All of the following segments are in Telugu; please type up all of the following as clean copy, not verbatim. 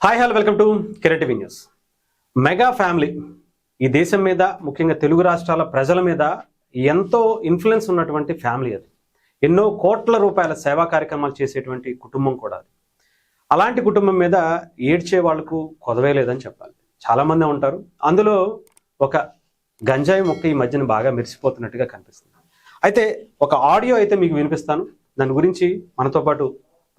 Hi hello welcome to Kiran TV news. Mega family ఈ దేశం మీద ముఖ్యంగా తెలుగు రాష్ట్రాల ప్రజల మీద ఎంతో ఇన్ఫ్లుయెన్స్ ఉన్నటువంటి ఫ్యామిలీ అది. ఎన్నో కోట్ల రూపాయల సేవా కార్యక్రమాలు చేసేటువంటి కుటుంబం కూడా అది. అలాంటి కుటుంబం మీద ఏడ్చే వాళ్లకు కొదవే లేదని చెప్పాలి. చాలామంది ఉంటారు. అందులో ఒక గంజాయి మొక్క ఈ మధ్యన బాగా మెరిసిపోతున్నట్టుగా కనిపిస్తుంది. అయితే ఒక ఆడియో అయితే మీకు వినిపిస్తాను. దాని గురించి మనతో పాటు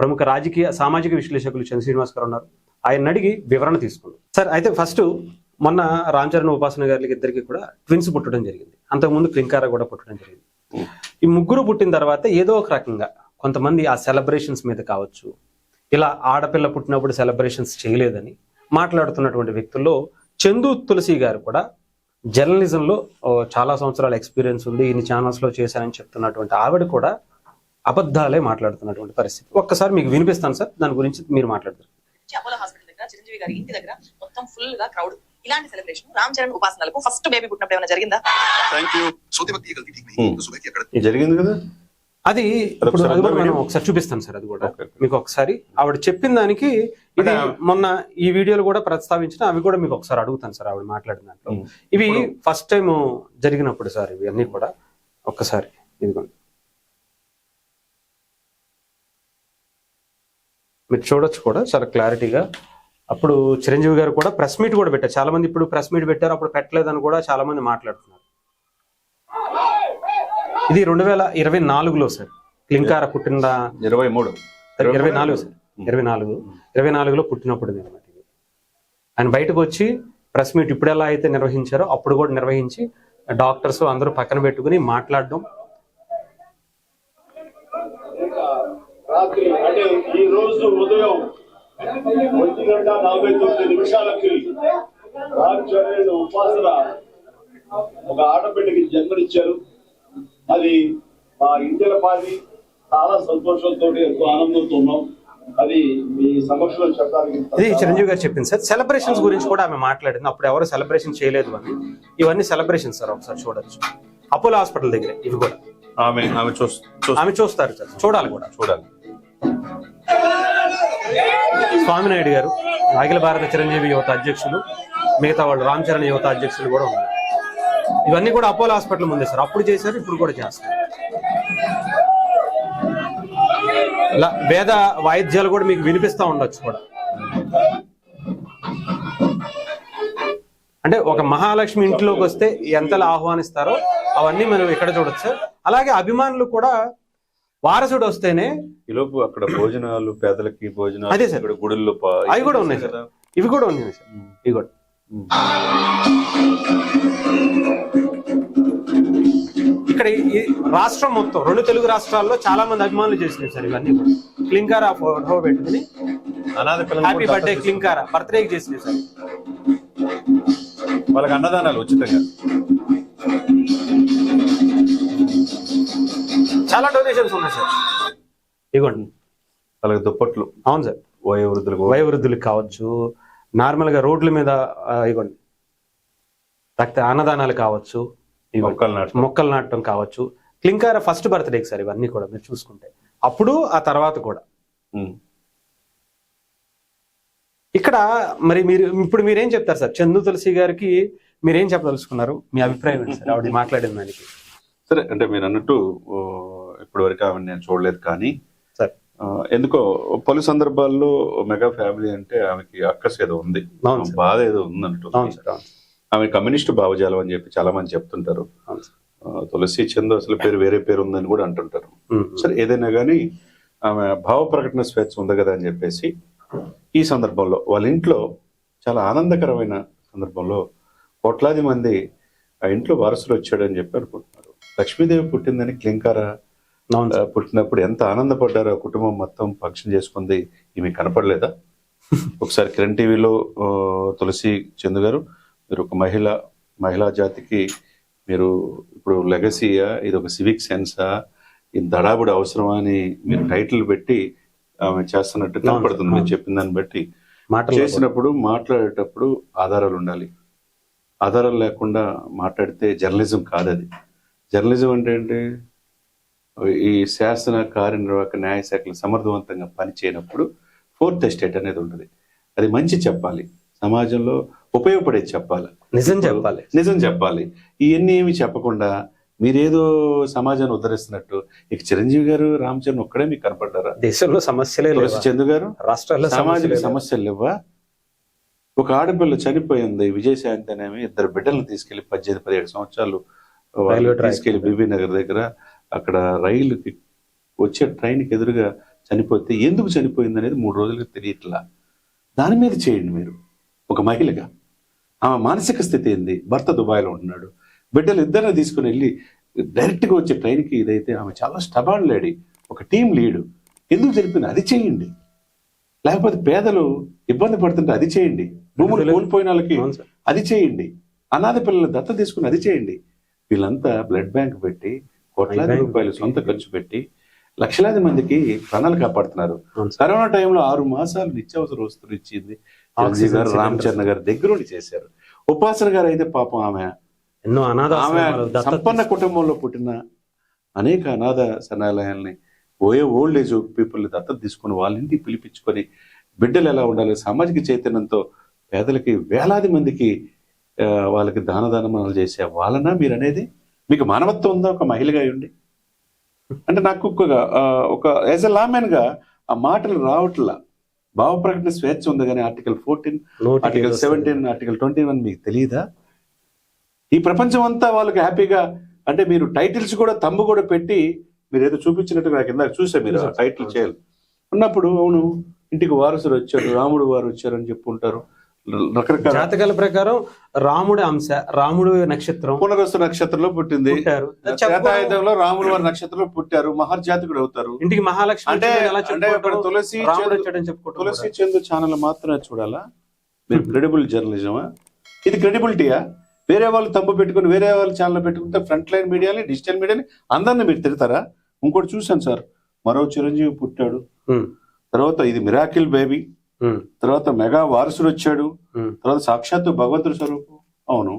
ప్రముఖ రాజకీయ సామాజిక విశ్లేషకులు చంద్ర శ్రీనివాస్ గారు ఉన్నారు. ఆయన అడిగి వివరణ తీసుకున్నాం. సార్, అయితే ఫస్ట్ మొన్న రామ్ చరణ్ ఉపాసన గారికి ఇద్దరికి కూడా ట్విన్స్ పుట్టడం జరిగింది. అంతకుముందు క్లింకారా కూడా పుట్టడం జరిగింది. ఈ ముగ్గురు పుట్టిన తర్వాత ఏదో ఒక రకంగా కొంతమంది ఆ సెలబ్రేషన్స్ మీద కావచ్చు, ఇలా ఆడపిల్ల పుట్టినప్పుడు సెలబ్రేషన్స్ చేయలేదని మాట్లాడుతున్నటువంటి వ్యక్తుల్లో చందు తులసి గారు కూడా జర్నలిజంలో చాలా సంవత్సరాల ఎక్స్పీరియన్స్ ఉంది, ఇన్ని ఛానల్స్లో చేశానని చెప్తున్నటువంటి ఆవిడ కూడా అబద్ధాలే మాట్లాడుతున్నటువంటి పరిస్థితి. ఒక్కసారి మీకు వినిపిస్తాను సార్, దాని గురించి మీరు మాట్లాడతారు. అపోలో హాస్పిటల్ దగ్గర చిరంజీవి గారి ఇంటి దగ్గర మొత్తం ఫుల్ గా క్రౌడ్. ఇలాంటి సెలబ్రేషన్ రామ్ చరణ్ ఉపాసనలకు ఫస్ట్ బేబీ పుట్టినప్పుడు ఏమైనా జరిగిందా? జరిగింది కదా అది. ఇప్పుడు అది కూడా మనం ఒకసారి చూపిస్తాను సార్. అది కూడా మీకు ఒకసారి ఆవిడ చెప్పిన దానికి ఇది మొన్న ఈ వీడియోలు కూడా ప్రస్తావించిన అవి కూడా మీకు ఒకసారి అడుగుతాను సార్. ఆవిడ మాట్లాడిన దాంట్లో ఇవి ఫస్ట్ టైం జరిగినప్పుడు సార్ ఇవి అన్ని కూడా ఒక్కసారి ఇదిగోండి మీరు చూడొచ్చు కూడా చాలా క్లారిటీగా. అప్పుడు చిరంజీవి గారు కూడా ప్రెస్ మీట్ కూడా పెట్టారు. చాలా మంది ఇప్పుడు ప్రెస్ మీట్ పెట్టారు, అప్పుడు పెట్టలేదని కూడా చాలా మంది మాట్లాడుతున్నారు. ఇది 2024లో సార్. క్లింకారా పుట్టిన 24 సార్. 24లో పుట్టినప్పుడు ఆయన బయటకు వచ్చి ప్రెస్ మీట్ ఇప్పుడు ఎలా అయితే నిర్వహించారో అప్పుడు కూడా నిర్వహించి డాక్టర్స్ అందరూ పక్కన పెట్టుకుని మాట్లాడడం. రాత్రి అంటే ఈ రోజు ఉదయం 1:49 రామ్ చరణ్ ఉపాసన ఒక ఆడబిడ్డకి జన్మనిచ్చారు. అది మా ఇంటిల పాది చాలా సంతోషంతో ఎంతో ఆనందంతో ఉన్నాం. అది మీ సమక్షంలో చెప్పడానికి ఇది చిరంజీవి గారు చెప్పింది సార్. సెలబ్రేషన్స్ గురించి కూడా ఆమె మాట్లాడింది. అప్పుడు ఎవరు సెలబ్రేషన్ చేయలేదు అని. ఇవన్నీ సెలబ్రేషన్ సార్. ఒకసారి చూడొచ్చు అపోలో హాస్పిటల్ దగ్గర. ఇవి కూడా ఆమె చూస్తారు సార్. చూడాలి. స్వామినాయుడు గారు అఖిల భారత చిరంజీవి యువత అధ్యక్షులు, మిగతా వాళ్ళు రామ్ చరణ్ యువత అధ్యక్షులు కూడా ఉన్నారు. ఇవన్నీ కూడా అపోలో హాస్పిటల్ ముందే సార్. అప్పుడు చేశారు, ఇప్పుడు కూడా చేస్తారు. ఇలా వేద వాయిద్యాలు కూడా మీకు వినిపిస్తూ ఉండొచ్చు కూడా. అంటే ఒక మహాలక్ష్మి ఇంట్లోకి వస్తే ఎంతలా ఆహ్వానిస్తారో అవన్నీ మనం ఇక్కడ చూడొచ్చు సార్. అలాగే అభిమానులు కూడా వారసుడు వస్తేనే ఈలోపు అక్కడ భోజనాలు, పేదలకి భోజనాలు, అదే సార్ గుడుల్లో అవి కూడా ఉన్నాయి సార్. ఇవి కూడా ఉన్నాయి సార్. ఇవి కూడా ఇక్కడ రాష్ట్రం మొత్తం 2 తెలుగు రాష్ట్రాల్లో చాలా మంది అభిమానులు చేసినాయి సార్. ఇవన్నీ కూడా క్లింకారా ఫోటో పెట్టుకుని హ్యాపీ బర్త్డే క్లింకారా బర్త్డేకి చేసినాయి సార్. వాళ్ళకి అన్నదానాలు ఉచితంగా. చాలా డొనేషన్స్ ఉన్నాయి సార్. ఇవ్వండి వాళ్ళకి దుప్పట్లు. అవును సార్. వయోవృద్ధులకు కావచ్చు, నార్మల్ గా రోడ్ల మీద ఇవ్వండి అన్నదానాలు కావచ్చు, మొక్కలు నాటడం కావచ్చు. క్లింకారా ఫస్ట్ బర్త్డేకి సార్. ఇవన్నీ కూడా మీరు చూసుకుంటే అప్పుడు ఆ తర్వాత కూడా. ఇక్కడ మరి ఇప్పుడు మీరేం చెప్తారు సార్? చందు తులసి గారికి మీరేం చెప్పదలుచుకున్నారు? మీ అభిప్రాయం ఏంటి సార్ ఆవిడ మాట్లాడిన దానికి? సరే, అంటే మీరు అన్నట్టు ఇప్పటి వరకు ఆవిడ నేను చూడలేదు, కానీ ఎందుకో పలు సందర్భాల్లో మెగా ఫ్యామిలీ అంటే ఆమెకి అక్కస్ ఏదో ఉంది, బాధ ఏదో ఉందంటూ. ఆమె కమ్యూనిస్టు భావజాలం అని చెప్పి చాలా మంది చెప్తుంటారు. తులసి చందు అసలు పేరు వేరే పేరు ఉందని కూడా అంటుంటారు. సరే, ఏదైనా కానీ ఆమె భావ ప్రకటన స్వేచ్ఛ ఉంది కదా అని చెప్పేసి ఈ సందర్భంలో వాళ్ళ ఇంట్లో చాలా ఆనందకరమైన సందర్భంలో కోట్లాది మంది ఆ ఇంట్లో వారసులు వచ్చాడని చెప్పి అనుకుంటున్నారు. లక్ష్మీదేవి పుట్టిందని క్లింకారా పుట్టినప్పుడు ఎంత ఆనందపడ్డారో ఆ కుటుంబం మొత్తం ఫంక్షన్ చేసుకుంది. ఈమె కనపడలేదా? ఒకసారి కిరణ్ టీవీలో తులసి చందు గారు, మీరు ఒక మహిళా జాతికి మీరు ఇప్పుడు లెగసీయా, ఇది ఒక సివిక్ సెన్సా, ఈ దడాబుడు అవసరమా అని మీరు టైటిల్ పెట్టి ఆమె చేస్తున్నట్టు కనపడుతుంది. మీరు చెప్పిన దాన్ని బట్టి చేసినప్పుడు మాట్లాడేటప్పుడు ఆధారాలు ఉండాలి. ఆధారాలు లేకుండా మాట్లాడితే జర్నలిజం కాదు. అది జర్నలిజం అంటే ఏంటి? ఈ శాసన కార్యనిర్వాహక న్యాయశాఖలు సమర్థవంతంగా పనిచేయనప్పుడు 4th ఎస్టేట్ అనేది ఉంటుంది. అది మంచి చెప్పాలి, సమాజంలో ఉపయోగపడేది చెప్పాలి, నిజం చెప్పాలి. నిజం చెప్పాలి. ఇవన్నీ ఏమి చెప్పకుండా మీరేదో సమాజాన్ని ఉద్ధరిస్తున్నట్టు. ఇక చిరంజీవి గారు, రామ్ చరణ్ ఒక్కడే మీకు కనపడ్డారా? దేశంలో సమస్యలే తులసి లేవా? చందు గారు, రాష్ట్రాల్లో సామాజిక సమస్యలే సమస్యలు లేవా? ఒక ఆడపిల్ల చనిపోయింది, విజయశాంతి అనేవి 2 బిడ్డలను తీసుకెళ్లి 18-17 సంవత్సరాలు రైల్వే ట్రాక్ తీసుకెళ్లి బీబీ నగర్ దగ్గర అక్కడ రైలుకి వచ్చే ట్రైన్కి ఎదురుగా చనిపోతే ఎందుకు చనిపోయింది అనేది 3 రోజులుగా తెలియట్లా. దాని మీద చేయండి మీరు. ఒక మహిళగా ఆమె మానసిక స్థితి ఏంది? భర్త దుబాయ్లో ఉంటున్నాడు, బిడ్డలు ఇద్దరిని తీసుకుని వెళ్ళి డైరెక్ట్గా వచ్చే ట్రైన్కి ఇదైతే ఆమె చాలా స్టబాన్ లేడీ, ఒక టీం లీడు, ఎందుకు జరిపింది అది చేయండి. లేకపోతే పేదలు ఇబ్బంది పడుతుంటే అది చేయండి. భూములు కోల్పోయిన వాళ్ళకి అవును సార్. అది చేయండి. అనాథ పిల్లలు దత్త తీసుకుని అది చేయండి. వీళ్ళంతా బ్లడ్ బ్యాంక్ పెట్టి కోట్లాది బ్యాంక్ రూపాయలు సొంత ఖర్చు పెట్టి లక్షలాది మందికి ప్రాణాలు కాపాడుతున్నారు. అవును సార్. కరోనా టైంలో 6 మాసాలు నిత్యావసర వస్తువులు ఇచ్చింది చిరంజీవి గారు, రామ్ చరణ్ గారు దగ్గరుండి చేశారు. ఉపాసన గారు అయితే పాపం ఆమె ఎన్నో అనాథ ఆమె ఆశ్రమాలు దత్తత సంపన్న కుటుంబంలో పుట్టిన అనేక అనాథ శరణాలయాల్ని, ఓల్డ్ ఏజ్ పీపుల్ని దత్తత తీసుకుని వాళ్ళ ఇంటికి పిలిపించుకొని బిడ్డలు ఎలా ఉండాలి, సామాజిక చైతన్యంతో పేదలకి వేలాది మందికి వాళ్ళకి దానదానమానాలు చేసే వాళ్ళనా మీరు అనేది? మీకు మానవత్వం ఉందా ఒక మహిళగా ఉండి? అంటే నాకు ఒక యాజ్ ఎ లామెన్ గా ఆ మాటలు రావట్లా. భావ ప్రకటన స్వేచ్ఛ ఉంది కానీ ఆర్టికల్ 14, నోటికి ఆర్టికల్ 17, ఆర్టికల్ 21 మీకు తెలియదా? ఈ ప్రపంచం అంతా వాళ్ళకి హ్యాపీగా, అంటే మీరు టైటిల్స్ కూడా తమ్ము కూడా పెట్టి మీరు ఏదో చూపించినట్టుగా నాకు ఇందాక చూసా, మీరు ఆ టైటిల్ చేయాలి ఉన్నప్పుడు అవును ఇంటికి వారసుడు వచ్చాడు, రాముడు వారు వచ్చారు అని చెప్పుకుంటారు. రకరకాల జాతకాల ప్రకారం రాముడి అంశ, రాముడు నక్షత్రం పునరస్తు నక్షత్రంలో పుట్టింది, పుట్టారు. త్రేతాయుధంలో రాముడు వారి నక్షత్రంలో పుట్టారు, మహర్జాతకుడు అవుతారు. ఇంటికి మహాలక్ష్మి అంటే వచ్చిందని ఎలా అంటే ఇప్పుడు చెప్పుకుంటారు? తులసి రాముడు చందు- వచ్చాడని చెప్పుకుంటారు. తులసి చందు ఛానల్ మాత్రమే చూడాలా? మీరు క్రెడిబుల్ జర్నలిజమా ఇది? క్రెడిబిలిటీయా? వేరే వాళ్ళు తప్పు పెట్టుకుని వేరే వాళ్ళు ఛానల్ పెట్టుకుంటే ఫ్రంట్ లైన్ మీడియాని, డిజిటల్ మీడియాని అందరిని మీరు తిడతారా? ఇంకోటి చూశాను సార్, మరో చిరంజీవి పుట్టాడు, ఉమ్, తర్వాత ఇది మిరాకిల్ బేబీ, ఉమ్, తర్వాత మెగా వారసుడు వచ్చాడు, ఉమ్. తర్వాత సాక్షాత్తు భగవంతుడి స్వరూపం. అవును,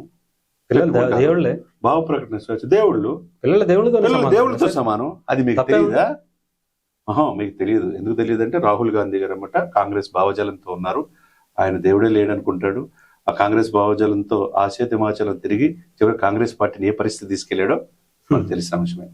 పిల్లలు దేవుళ్ళే, భావ ప్రకటన స్వేచ్ఛ, దేవుళ్ళు పిల్లలు దేవుళ్ళతో పిల్లలు దేవుడితో సమానం. అది మీకు తప్పే తెలియదా? మీకు తెలియదు. ఎందుకు తెలియదు అంటే రాహుల్ గాంధీ గారు అన్నమాట కాంగ్రెస్ భావజాలంతో ఉన్నారు. ఆయన దేవుడే లేడనుకుంటాడు. ఆ కాంగ్రెస్ భావజాలంతో ఆశయతిమాచలం తిరిగి చివరి కాంగ్రెస్ పార్టీని ఏ పరిస్థితి తీసుకెళ్లాడో మనకు తెలిసిన అంశమే.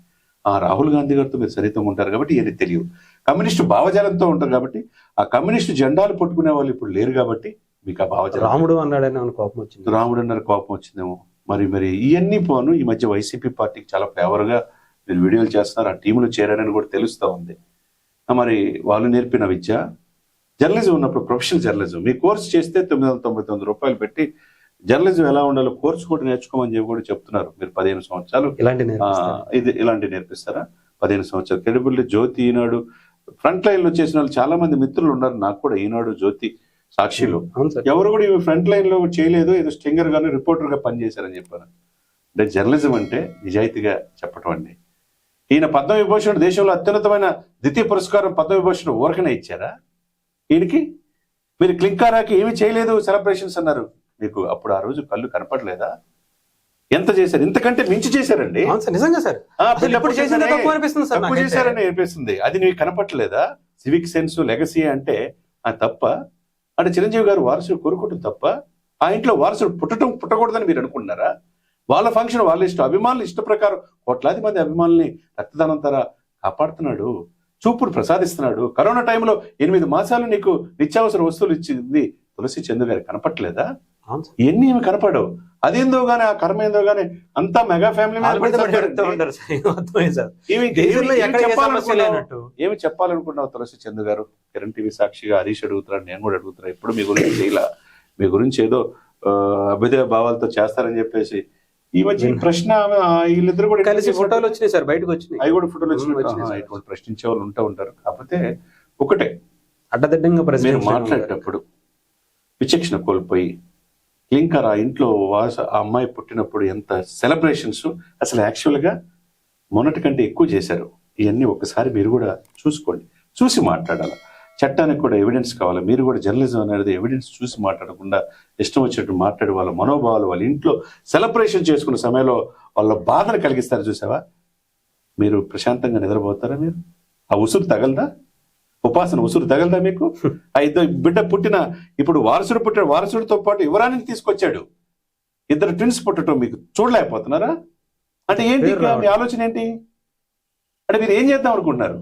ఆ రాహుల్ గాంధీ గారితో మీరు సరితం ఉంటారు కాబట్టి ఏది తెలియదు. కమ్యూనిస్టు భావజాలంతో ఉంటారు కాబట్టి, ఆ కమ్యూనిస్టు జెండాలు పట్టుకునే వాళ్ళు ఇప్పుడు లేరు కాబట్టి మీకు ఆ భావజాలం. రాముడు అన్నాడని ఆమె కోపం వచ్చింది. రాముడు అన్నారు కోపం వచ్చిందేమో. మరి ఇవన్నీ పోను ఈ మధ్య వైసీపీ పార్టీకి చాలా ఫేవర్ గా మీరు వీడియోలు చేస్తున్నారు, ఆ టీంలో చేరారని కూడా తెలుస్తూ ఉంది. మరి వాళ్ళు నేర్పిన విద్య జర్నలిజం ఉన్నప్పుడు ప్రొఫెషనల్ జర్నలిజం. మీ కోర్సు చేస్తే 999 రూపాయలు పెట్టి జర్నలిజం ఎలా ఉండాలో కోర్సు కూడా నేర్చుకోమని చెప్పి కూడా చెప్తున్నారు. మీరు 15 సంవత్సరాలు ఇలాంటి ఇలాంటి నేర్పిస్తారా? 15 సంవత్సరాలు క్రెడిబిలిటీ. జ్యోతి, ఈనాడు ఫ్రంట్ లైన్ లో చేసిన వాళ్ళు చాలా మంది మిత్రులు ఉన్నారు నాకు కూడా, ఈనాడు, జ్యోతి, సాక్షిలో. అవును సార్. ఎవరు కూడా ఇవి ఫ్రంట్ లైన్ లో చేయలేదు, ఏదో స్టింగర్ గాను రిపోర్టర్ గా పనిచేశారని చెప్పారు. అంటే జర్నలిజం అంటే నిజాయితీగా చెప్పటం అండి. ఈయన పద్మవిభూషణ్ దేశంలో అత్యున్నతమైన ద్వితీయ పురస్కారం పద్మవిభూషణ్ ఊరకనే ఇచ్చారా ఈయనకి? మీరు క్లింకారాకి ఏమి చేయలేదు సెలబ్రేషన్స్ అన్నారు. మీకు అప్పుడు ఆ రోజు కళ్ళు కనపడలేదా? ఎంత చేశారు? ఇంతకంటే మించి చేశారండి. అవును సార్, నిజంగా సార్. అసలు ఇప్పుడు చేసిందే తక్కువ అనిపిస్తుంది సార్ తప్పు నాకైతే. చేశారని అనిపిస్తుంది. అది నీకు కనపట్లేదా? సివిక్ సెన్స్, లెగసీ అంటే తప్ప? అంటే చిరంజీవి గారు వారసుడు కోరుకోవటం తప్ప? ఆ ఇంట్లో వారసుడు పుట్టకూడదని మీరు అనుకుంటున్నారా? వాళ్ళ ఫంక్షన్ వాళ్ళ ఇష్టం, అభిమానులు ఇష్ట ప్రకారం కోట్లాది మంది అభిమానుల్ని రక్తదానం తర కాపాడుతున్నాడు, చూపుడు ప్రసాదిస్తున్నాడు. కరోనా టైంలో 8 మాసాలు నీకు నిత్యావసర వస్తువులు ఇచ్చింది తులసి చందు గారు కనపట్లేదా? అవును సార్. ఇవన్నీ ఏమి కనపడవు. అదేందో గానీ ఆ కర్మ ఏందో గానీ అంతా మెగా ఫ్యామిలీ వాళ్ళ మీద పెడుతూ ఉంటారు సార్. అర్థమైంది సార్. దేశంలో ఎక్కడ ఏ సమస్య లేనట్టు. ఏమి చెప్పాలనుకున్నావు తులసి చందు గారు? కిరణ్ టీవీ సాక్షిగా హరీష్ అడుగుతున్నాడు, నేను కూడా అడుగుతున్నా. ఎప్పుడు మీ గురించి చేయలా, మీ గురించి ఏదో అభ్యుదయ భావాలతో చేస్తారని చెప్పేసి ఈ మధ్య ఈ ప్రశ్న వీళ్ళిద్దరు కూడా కలిసి ఫోటోలు వచ్చినాయి సార్, బయటకు వచ్చినాయి. అవి కూడా ఫోటోలు వచ్చినాయి. వచ్చినాయి. ఇటువంటి ప్రశ్నించే వాళ్ళు ఉంటారు. కాకపోతే ఒకటే, అడ్డదిడ్డంగా మీరు ప్రశ్నించడం. మాట్లాడేటప్పుడు విచక్షణ కోల్పోయి క్లింకర్ ఆ ఇంట్లో ఆ అమ్మాయి పుట్టినప్పుడు ఎంత సెలబ్రేషన్స్, అసలు యాక్చువల్గా మొన్నటి కంటే ఎక్కువ చేశారు. ఇవన్నీ ఒకసారి మీరు కూడా చూసుకోండి, చూసి మాట్లాడాలి. చట్టానికి కూడా ఎవిడెన్స్ కావాలి. మీరు కూడా జర్నలిజం అనేది ఎవిడెన్స్ చూసి మాట్లాడకుండా ఇష్టం వచ్చినట్టు మాట్లాడి వాళ్ళ మనోభావాలు, వాళ్ళ ఇంట్లో సెలబ్రేషన్ చేసుకున్న సమయంలో వాళ్ళ బాధను కలిగిస్తారు. చూసావా? మీరు ప్రశాంతంగా నిద్రపోతారా? మీరు ఆ ఉసురు తగలదా? ఉపాసన ఉసురు తగలదా మీకు? ఆ ఇద్దరు బిడ్డ పుట్టిన ఇప్పుడు వారసుడితో పాటు యువరాణిని తీసుకొచ్చాడు. ఇద్దరు ట్విన్స్ పుట్టడం మీకు చూడలేకపోతున్నారా? అంటే ఏంటి మీ ఆలోచన ఏంటి? అంటే మీరు ఏం చేద్దాం అనుకుంటున్నారు?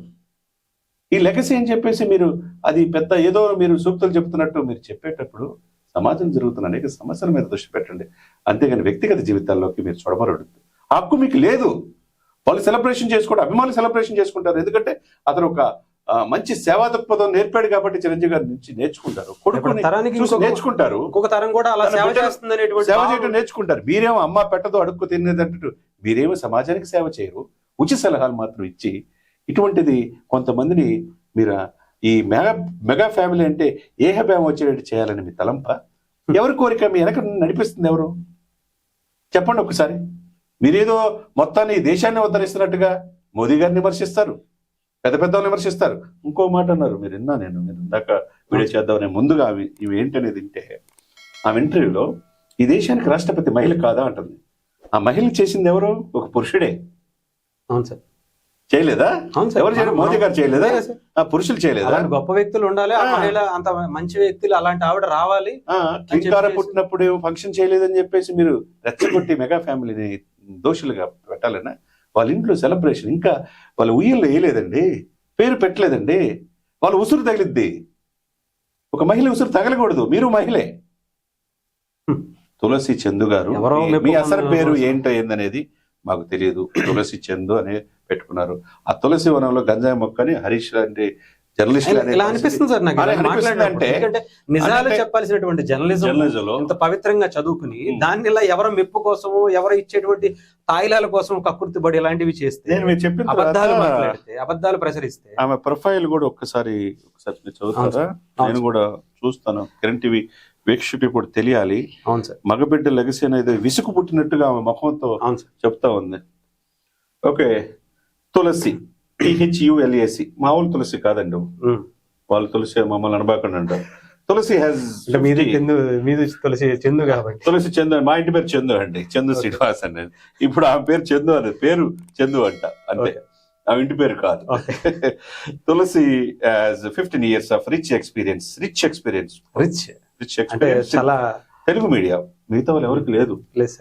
ఈ లెగసీ అని చెప్పేసి మీరు అది పెద్ద ఏదో మీరు సూక్తులు చెప్తున్నట్టు మీరు చెప్పేటప్పుడు సమాజం జరుగుతున్న అనేక సమస్యల మీద దృష్టి పెట్టండి, అంతేగాని వ్యక్తిగత జీవితాల్లోకి మీరు చొడబడద్దు. హక్కు మీకు లేదు. వాళ్ళు సెలబ్రేషన్ చేసుకోవడం, అభిమానులు సెలబ్రేషన్ చేసుకుంటారు, ఎందుకంటే అతను ఒక మంచి సేవా దృక్పథం నేర్పాడు కాబట్టి చిరంజీవి గారి నుంచి నేర్చుకుంటారు, కొడుకుని చూసి నేర్చుకుంటారు, ఇంకొక తరం కూడా అలా సేవ చేయడం నేర్చుకుంటారు. మీరేమో అమ్మ పెట్టదో అడుక్కు తినేదంటూ మీరేమో సమాజానికి సేవ చేయరు, ఉచిత సలహాలు మాత్రం ఇచ్చి ఇటువంటిది కొంతమందిని మీరు ఈ మెగా ఫ్యామిలీ అంటే ఏహబ్యాం వచ్చేటట్టు చేయాలని మీ తలంప. ఎవరి కోరిక మీ వెనక నడిపిస్తుంది ఎవరు చెప్పండి ఒకసారి. మీరేదో మొత్తాన్ని ఈ దేశాన్ని ఉద్ధరిస్తున్నట్టుగా మోదీ గారిని విమర్శిస్తారు, పెద్ద పెద్దవాళ్ళు విమర్శిస్తారు. ఇంకో మాట అన్నారు, మీరు నేను ఇందాక వీడియో చేద్దామని ముందుగా ఇవి ఏంటనేది వింటే, ఆ ఇంటర్వ్యూలో ఈ దేశానికి రాష్ట్రపతి మహిళ కాదా అంటుంది. ఆ మహిళ చేసింది ఎవరు? ఒక పురుషుడే. అవును సార్. చేయలేదా? ఎవరు చేయలేదు? మోదీ గారు చేయలేదా? పురుషులు చేయలేదా? గొప్ప వ్యక్తులు ఉండాలి, అంత మంచి వ్యక్తులు, అలాంటి ఆవిడ రావాలి. కింకార పుట్టినప్పుడు ఫంక్షన్ చేయలేదని చెప్పేసి మీరు రెచ్చగొట్టి మెగా ఫ్యామిలీని దోషులుగా పెట్టాలన్నా? వాళ్ళ ఇంట్లో సెలబ్రేషన్, ఇంకా వాళ్ళ ఉయ్యల్లో వేయలేదండి, పేరు పెట్టలేదండి, వాళ్ళ ఉసురు తగిలిద్ది. ఒక మహిళ ఉసురు తగలకూడదు. మీరు మహిళే. తులసి చందు గారు, మీ అసలు పేరు ఏందనేది మాకు తెలియదు. తులసి చందు అనే పెట్టుకున్నారు. ఆ తులసి వనంలో గంజాయి మొక్కని హరీష్ లాంటి జర్నలిస్ట్ అనిపిస్తుంది సార్ నాకు. అంటే నిజాలు చెప్పాల్సినటువంటి జర్నలిజం ఇంత పవిత్రంగా చదువుకుని దాన్ని ఇలా ఎవరో మెప్పు కోసము, ఎవరో ఇచ్చేటువంటి తాయిలాల కోసం కక్కుర్తి పడి ఇలాంటివి చేస్తే, నేను చెప్పిన అబద్ధాలు మాట్లాడితే, అబద్ధాలు ప్రసరిస్తే, ఆమె ప్రొఫైల్ కూడా ఒకసారి చదువుతారా? నేను కూడా చూస్తాను. కిరణ్ టీవీ వీక్షకులు కూడా తెలియాలి. అవును సార్. మగబిడ్డ లెగసీ అనేది విసుగు పుట్టినట్టుగా ఆమె ముఖంతో చెప్తా ఉంది. ఓకే, తులసి THULAC మామూలు తులసి కాదండి. వాళ్ళు తులసి మమ్మల్ని అనబాకండి అంటారు. తులసి తులసి చందు కాబట్టి తులసి చందు, మా ఇంటి పేరు చందు అండి, చందు శ్రీనివాస్ అనేది. ఇప్పుడు ఆమె పేరు చందు అనేది, పేరు చందు అంట అంతే, ఆమె ఇంటి పేరు కాదు. తులసి 15 years ఆఫ్ రిచ్ ఎక్స్పీరియన్స్. చాలా తెలుగు మీడియా మిగతా వాళ్ళు ఎవరికి లేదు. 20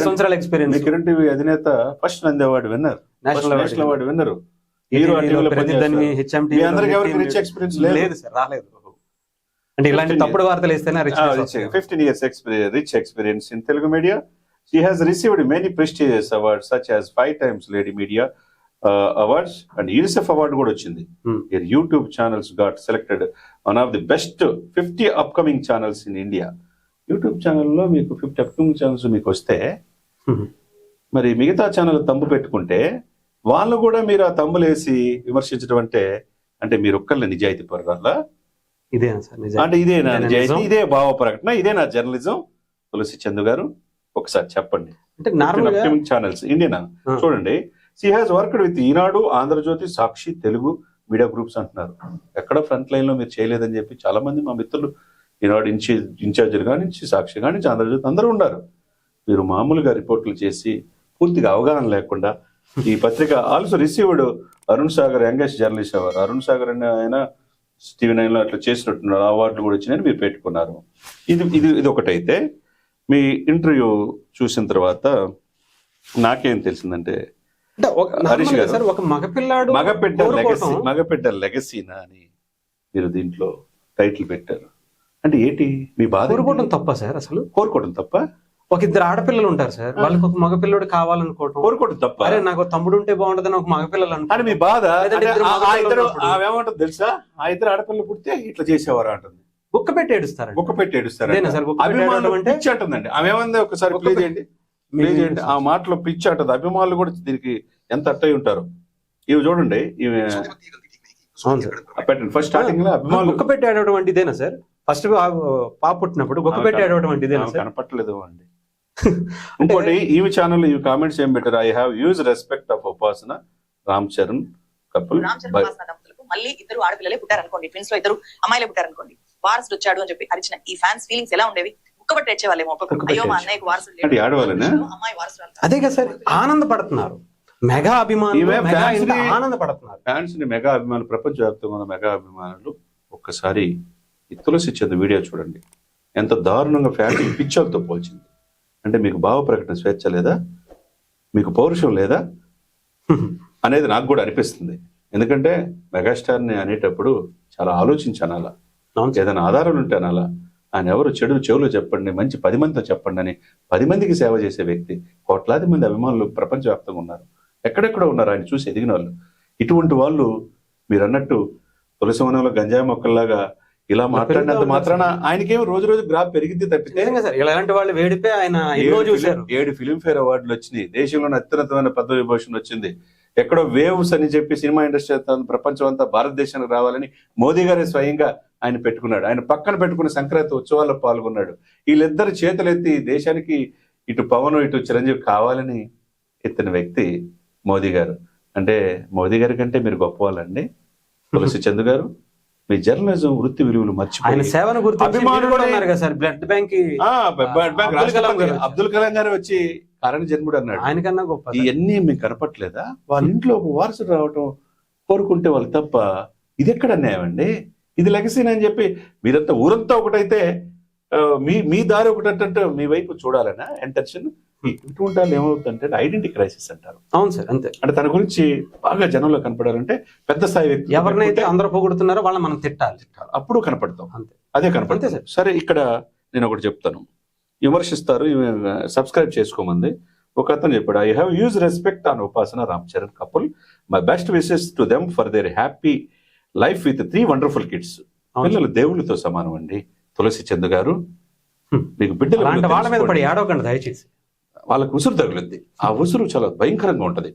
సంవత్సరాల ఎక్స్పీరియన్స్. కిరణ్ టీవీ అధినేత first Nandi award winner, national award winner. Rich experience లేదు సార్, రాలేదు. అంటే ఇలాంటి తప్పుడు వార్తలు ఇస్తేనే 15 years rich experience in Telugu media. She has received many prestigious awards such as 5 times Lady Media awards and UNICEF award కూడా వచ్చింది. Her YouTube channels got selected one of the best 50 upcoming channels in India. YouTube ఛానల్లో మీకు 50 అప్కమింగ్ ఛానల్స్ మీకు వస్తే, మరి మిగతా ఛానల్ తమ్ము పెట్టుకుంటే వాళ్ళు కూడా మీరు ఆ తమ్ములు వేసి విమర్శించడం అంటే మీరు ఒక్కళ్ళ నిజాయితీ పరురాలా? ఇదేనా సార్ అంటే ఇదేనా నిజాయితీ? ఇదే భావ ప్రకటన? ఇదే నా జర్నలిజం? తులసి చందు గారు ఒకసారి చెప్పండి. అప్కమింగ్ ఛానల్స్ ఇండియనా? చూడండి, she has worked with Eenadu, Andhra Jyothi, Sakshi, Telugu media groups అంటున్నారు. ఎక్కడ ఫ్రంట్ లైన్ లో మీరు చేయలేదని చెప్పి చాలా మంది మా మిత్రులు ఈనాడు ఇన్ఛార్జీలు కానీ, సాక్షి కానీ, ఆంధ్రజ్యోతి అందరూ ఉన్నారు. మీరు మామూలుగా రిపోర్ట్లు చేసి పూర్తిగా అవగాహన లేకుండా ఈ పత్రిక also received Arun Sagar youngest journalist award. Arun Sagar అని ఆయన TV9 లో అట్లా చేసినట్టున్నారు, అవార్డులు కూడా వచ్చినాయని మీరు పెట్టుకున్నారు. ఇది ఒకటైతే, మీ ఇంటర్వ్యూ చూసిన తర్వాత నాకేం తెలిసిందంటే, హరీష్ గారు ఒక మగపెట్ట లెగసీనా అని మీరు దీంట్లో టైటిల్ పెట్టారు. అంటే ఏంటి మీ బాధ? కోరుకోవడం తప్ప సార్? అసలు కోరుకోవడం తప్ప? ఒక ఇద్దరు ఆడపిల్లలు ఉంటారు సార్, వాళ్ళకి ఒక మగపిల్లడు కావాలనుకోవడం, కోరుకోవడం తప్ప? అరే నాకు తమ్ముడు ఉంటే బాగుంటదని ఒక మగపిల్లలు అంటే మీ బాధ. ఏమంటుంది తెలుసా? ఆ ఇద్దరు ఆడపిల్లలు పుడితే ఇట్లా చేసేవారు అంటుంది. బుక్క పెట్టి ఏడుస్తారు. పిచ్చి అంటుందండి. ఆమె ఏమంది ఒకసారి ప్లే చేయండి. ఆ మాటలో పిచ్చి అంటుంది. అభిమానులు కూడా దీనికి ఎంత అట్టయి ఉంటారు. ఇవి చూడండి, ఇవి పెట్టండి. ఫస్ట్ స్టార్టింగ్ లో అభిమానులు బుక్క పెట్టి ఆడేటువంటి ఇదేనా సార్? ఫస్ట్ పాప పుట్టినప్పుడు బుక్క పెట్టి ఆడేటువంటి ఇదేనా? కనపట్టలేదు అండి. ఇంకోటి ఈవి ఛానల్ ఇవి కామెంట్స్ ఏం పెట్టారు? I have use respect of ఉపాసన రామ్ చరణ్ కపుల్. మళ్ళీ ఇద్దరు ఆడపిల్లలే పుట్టారనుకోండి, ట్విన్స్ లో ఇద్దరు అమ్మాయిలే పుట్టారనుకోండి, వారసుడు వచ్చాడు అని చెప్పి అరిచిన ఈ ఫ్యాన్స్ ఫీలింగ్స్ ఎలా ఉండేవి? బుక్కబట్టి వచ్చే వాళ్ళేమో, అయ్యో మా అన్నయ్యకు వారసుడు, అమ్మాయి వారసుడు. అదే కదా సార్, ఆనందపడుతున్నారు. మెగా అభిమానులు ఈమె మెగా fans ఇంత ని- ఆనందపడుతున్నారు. ఫ్యాన్స్ ని మెగా అభిమానులు, ప్రపంచవ్యాప్తంగా ఉన్న మెగా అభిమానులు ఒక్కసారి ఈ తులసి చంద్ వీడియో చూడండి. ఎంత దారుణంగా ఫ్యాన్స్ పిచ్చోలతో పోల్చింది. అంటే మీకు భావ ప్రకటన స్వేచ్ఛ లేదా, మీకు పౌరుషం లేదా అనేది నాకు కూడా అనిపిస్తుంది. ఎందుకంటే మెగాస్టార్ని అనేటప్పుడు చాలా ఆలోచించి అనాలా, అవును సార్. ఏదైనా ఆధారాలు ఉంటే అనాలా. ఆయన ఎవరు చెడు చెవులు చెప్పండి, మంచి 10 మందితో చెప్పండి అని 10 మందికి సేవ చేసే వ్యక్తి. కోట్లాది మంది అభిమానులు ప్రపంచవ్యాప్తంగా ఉన్నారు, ఎక్కడెక్కడ ఉన్నారు ఆయన చూసి ఎదిగిన వాళ్ళు. ఇటువంటి వాళ్ళు మీరు అన్నట్టు తులసి వనంలో గంజాయి మొక్కల్లాగా ఇలా మాట్లాడినంత మాత్రాన ఆయనకేమో రోజు రోజు గ్రాఫ్ పెరిగింది తప్పితే, నిజంగా సార్ ఇలాంటి వాళ్ళు వేడిపే ఆయన ఎన్నో చూశారు. 7 ఫిలింఫేర్ అవార్డులు వచ్చినాయి, దేశంలోని అత్యున్నతమైన పద్మ విభూషణ్ వచ్చింది. ఎక్కడో వేవ్స్ అని చెప్పి సినిమా ఇండస్ట్రీ ప్రపంచం అంతా భారతదేశానికి రావాలని మోదీ గారే స్వయంగా ఆయన పెట్టుకున్నాడు. ఆయన పక్కన పెట్టుకున్న సంక్రాంతి ఉత్సవాల్లో పాల్గొన్నాడు. వీళ్ళిద్దరు చేతులెత్తి దేశానికి ఇటు పవన్ ఇటు చిరంజీవి కావాలని ఎత్తిన వ్యక్తి మోదీ గారు. అంటే మోదీ గారి కంటే మీరు గొప్ప వాళ్ళండి తులసి చంద్ గారు. మీ జర్నలిజం వృత్తి విలువలు ఆయన మర్చిపోయి సేవను గురించి అభిమానులు కూడా ఉన్నారు కదా sir. Blood bank Abdul Kalam గారు వచ్చి కారణ జన్ముడు అన్నాడు. ఆయనకన్నా గొప్ప సార్. ఇవన్నీ మీకు కనపట్లేదా? వాళ్ళ ఇంట్లో ఒక వారసుడు రావటం కోరుకుంటే వాళ్ళు తప్ప ఇది ఎక్కడ అన్యాయం అండి? ఇది లెగసీన్ అని చెప్పి మీరంతా ఊరంతా ఒకటైతే మీ దారి ఒకటంటే మీ వైపు చూడాలనా ఇంటెన్షన్. ఇటువంటి వాళ్ళు ఏమవుతుందంటే ఐడెంటిటీ క్రైసిస్ అంటారు. అవును సార్, అంతే. అంటే తన గురించి బాగా జనంలో కనపడాలంటే పెద్ద స్థాయి వ్యక్తి ఎవరినైతే అందరూ పొగుడుతున్నారో వాళ్ళని మనం తిట్టాలి, అప్పుడు కనపడతాం. అంతే. అదే కనపడుతుంది. అంతే సరే, ఇక్కడ నేను ఒకటి చెప్తాను. విమర్శిస్తారు, సబ్స్క్రైబ్ చేసుకోమంది. ఒక అతను చెప్పాడు, I have huge respect on Upasana Ram Charan couple, my best wishes to them for their happy life with 3 wonderful kids. పిల్లలు దేవుళ్ళతో సమానం అండి. తులసి చంద్ గారు, మీకు బిడ్డలు అలాంటి వాళ్ళ మీద పడి ఏడవకండి దయచేసి. వాళ్ళకు ఉసురు తగులుద్ది. ఆ ఉసురు చాలా భయంకరంగా ఉంటది.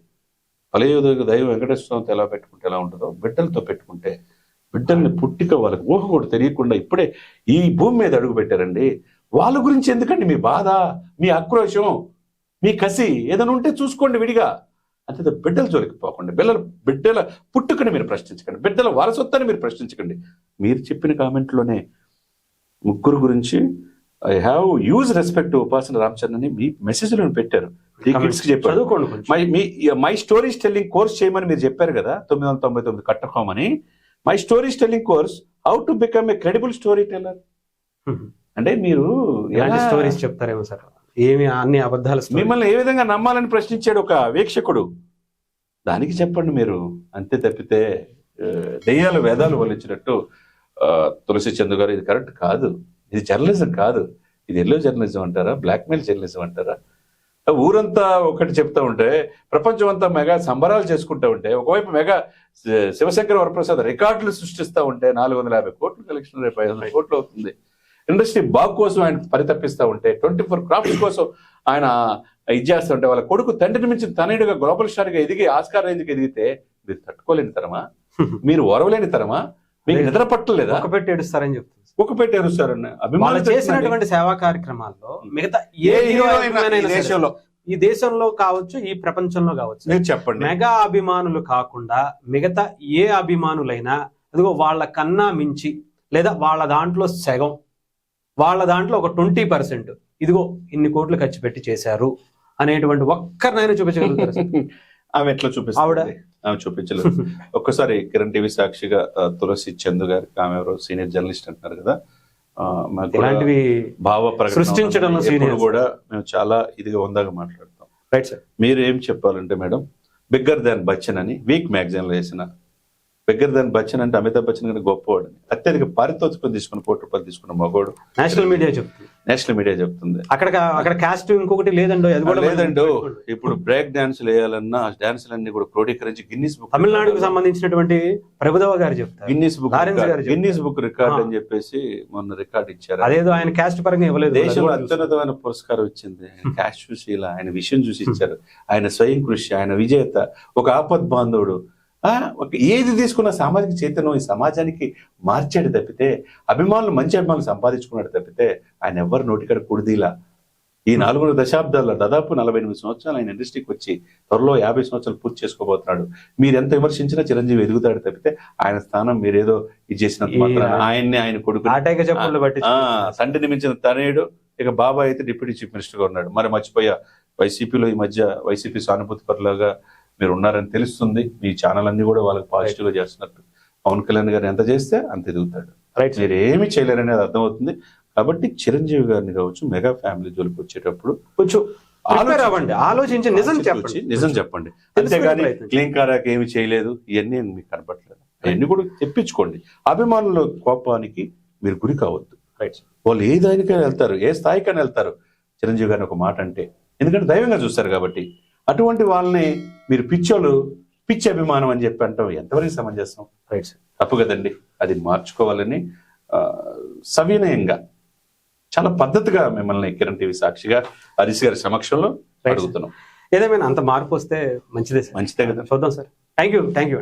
పలయోదయ దైవం వెంకటేశ్వర స్వామితో ఎలా పెట్టుకుంటే ఎలా ఉంటుందో, బిడ్డలతో పెట్టుకుంటే బిడ్డల్ని పుట్టిక వాళ్ళకి ఊహ కూడా తెలియకుండా ఇప్పుడే ఈ భూమి మీద అడుగు పెట్టారండి. వాళ్ళ గురించి ఎందుకండి మీ బాధ, మీ ఆక్రోశం, మీ కసి? ఏదైనా ఉంటే చూసుకోండి విడిగా. అంతే, బిడ్డల జోలికి పోకండి. బిడ్డల పుట్టుకని మీరు ప్రశ్నించకండి, బిడ్డల వారసత్వాన్ని మీరు ప్రశ్నించకండి. మీరు చెప్పిన కామెంట్లోనే ముగ్గురు గురించి ఐ హ్యావ్ యూజ్ రెస్పెక్ట్ ఉపాసన రామచరణ్ అని మీ మెసేజ్లో పెట్టారు. 3 kids కి చెప్పారు. చదువుకోండి కొంచెం. మై స్టోరీస్ టెల్లింగ్ కోర్స్ చేయమని మీరు చెప్పారు కదా, 999 కట్టకోమని. My stories telling course, how to become a credible storyteller. అంటే మీరు ఎలాంటి స్టోరీస్ చెప్తారేమో సార్, ఏమి అన్ని అబద్ధాలు. మిమ్మల్ని ఏ విధంగా నమ్మాలని ప్రశ్నించాడు ఒక వీక్షకుడు, దానికి చెప్పండి మీరు. అంతే తప్పితే దెయ్యాలు వేదాలు వల్లించినట్టు తులసి చంద్ గారు ఇది కరెక్ట్ కాదు. ఇది జర్నలిజం కాదు. ఇది ఎల్లో జర్నలిజం అంటారా, బ్లాక్మెయిల్ జర్నలిజం అంటారా? ఊరంతా ఒకటి చెప్తా ఉంటే, ప్రపంచం అంతా మెగా సంబరాలు చేసుకుంటా ఉంటే, ఒకవైపు మెగా శివశంకర వరప్రసాద్ రికార్డులు సృష్టిస్తా ఉంటే 450 కోట్ల కలెక్షన్, రేపు 500 కోట్లు అవుతుంది. ఇండస్ట్రీ బాగు కోసం ఆయన పరితపిస్తా ఉంటే, 24 క్రాఫ్ట్స్ కోసం ఆయన ఇది చేస్తూ ఉంటే, వాళ్ళ కొడుకు తండ్రిని మించిన తనయుడుగా గ్లోబల్ స్టార్ గా ఎదిగి ఆస్కార్ రేంజ్కి ఎదిగితే మీరు తట్టుకోలేని తరమా? మీరు ఓరవలేని తరమా? మీకు నిద్ర పట్టలేదా? ఒక పెట్టి ఏడుస్తారని చెప్తుంది. ఒక పెట్టి ఏడుస్తారని వాళ్ళు అభిమానులు చేసినటువంటి సేవా కార్యక్రమాల్లో మిగతా ఏ హీరో దేశంలో, ఈ దేశంలో కావచ్చు, ఈ ప్రపంచంలో కావచ్చు, మీరు చెప్పండి. మెగా అభిమానులు కాకుండా మిగతా ఏ అభిమానులైనా అదిగో వాళ్ళ కన్నా మించి, లేదా వాళ్ళ దాంట్లో సగం, వాళ్ళ దాంట్లో ఒక 20% ఇదిగో ఇన్ని కోట్లు ఖర్చు పెట్టి చేశారు అనేటువంటి ఒక్కరినైనా చూపించగలుగుతారు సార్? ఆమె ఎట్లా చూపిస్తుంది? ఆమె చూపించలేదు. ఒక్కసారి కిరణ్ టీవీ సాక్షిగా తులసి చంద్ గారికి, ఆమె ఎవరో సీనియర్ జర్నలిస్ట్ అంటున్నారు కదా, ఇలాంటివి భావ సృష్టించడంలో ప్రకటన కూడా మేము చాలా ఇదిగా ఉందాగా మాట్లాడతాం. Right sir. మీరు ఏం చెప్పాలంటే మేడం, బిగ్గర్ దాన్ బచ్చన్ అని వీక్ మ్యాగజైన్ లో వేసిన, బిగ్గర్ దాన్ బచ్చన్ అంటే అమితాబ్ బచ్చన్ గారి గొప్పవాడు, అత్యధిక పారితోషికం తీసుకుని ₹1 కోటి తీసుకున్న మగోడు. నేషనల్ మీడియా చెప్తుంది, నేషనల్ మీడియా చెప్తుంది. అక్కడ కాస్ట్ ఇంకొకటి లేదండో, అది కూడా లేదండో. ఇప్పుడు బ్రేక్ డాన్సులు వేయాలన్నా డాన్సులన్నీ కూడా క్రోడీకరించి గిన్నిస్ బుక్, తమిళనాడుకు సంబంధించినటువంటి ప్రభుదేవ గారు చెప్తారు, గిన్నిస్ బుక్ రికార్డ్ అని చెప్పేసి మొన్న రికార్డ్ ఇచ్చారు. అదేదో ఆయన క్యాస్ట్ పరంగా ఇవ్వలేదు, దేశంలో అత్యున్నతమైన పురస్కారం ఇచ్చింది. ఆయన క్యాస్ట్ చూసి ఇలా ఆయన విషయం చూసి ఇచ్చారు. ఆయన స్వయం కృషి, ఆయన విజేత, ఒక ఆపద్ బాంధవుడు. ఏది తీసుకున్న సామాజిక చైతన్యం ఈ సమాజానికి మార్చాడు తప్పితే, అభిమానులు మంచి అభిమానులు సంపాదించుకున్నాడు తప్పితే, ఆయన ఎవరు నోటికాడ కుడిదీలా. ఈ 4 దశాబ్దాల్లో దాదాపు 48 సంవత్సరాలు ఆయన ఇండస్ట్రీకి వచ్చి త్వరలో 50 సంవత్సరాలు పూర్తి చేసుకోబోతున్నాడు. మీరు ఎంత విమర్శించినా చిరంజీవి ఎదుగుతాడు తప్పితే, ఆయన స్థానం మీరేదో ఇది చేసినంత మాత్రం ఆయన్ని, ఆయన కొడుకు తండ్రిని మించిన తనయుడు, ఇక బాబాయ్ అయితే డిప్యూటీ చీఫ్ మినిస్టర్ గా ఉన్నాడు. మరి మర్చిపోయా, వైసీపీలో ఈ మధ్య వైసీపీ సానుభూతి పరులాగా మీరు ఉన్నారని తెలుస్తుంది. మీ ఛానల్ అన్ని కూడా వాళ్ళకి పాజిటివ్ గా చేస్తున్నట్టు. పవన్ కళ్యాణ్ గారు ఎంత చేస్తే అంత ఎదుగుతాడు. రైట్. మీరు ఏమి చేయలేరనేది అర్థమవుతుంది. కాబట్టి చిరంజీవి గారిని కావచ్చు మెగా ఫ్యామిలీ జోలికి వచ్చేటప్పుడు కొంచెం prepare అవ్వండి, ఆలోచించి నిజం చెప్పండి. నిజం చెప్పండి. తెలుసుకునే అంతేగాని ప్రయత్నం క్లీన్ కారాకి ఏమి చేయలేదు ఇవన్నీ మీకు కనపట్లేదు. అవన్నీ కూడా తెప్పించుకోండి. అభిమానుల కోపానికి మీరు గురి కావద్దు. రైట్. వాళ్ళు ఏ దానికైనా వెళ్తారు, ఏ స్థాయికైనా వెళ్తారు చిరంజీవి గారిని ఒక మాట అంటే, ఎందుకంటే దైవంగా చూస్తారు కాబట్టి. అటువంటి వాళ్ళని మీరు పిచ్చి అభిమానం అని చెప్పి అంటాం ఎంతవరకు సమంజసం? రైట్. తప్పు కదండి. అది మార్చుకోవాలని సవినయంగా చాలా పద్ధతిగా మిమ్మల్ని కిరణ్ టీవీ సాక్షిగా హరీష్ గారి సమక్షంలో అడుగుతున్నాం. ఏదేమైనా అంత మార్పు వస్తే మంచిదే సార్. మంచిదే కదా. చూద్దాం సార్. Thank you.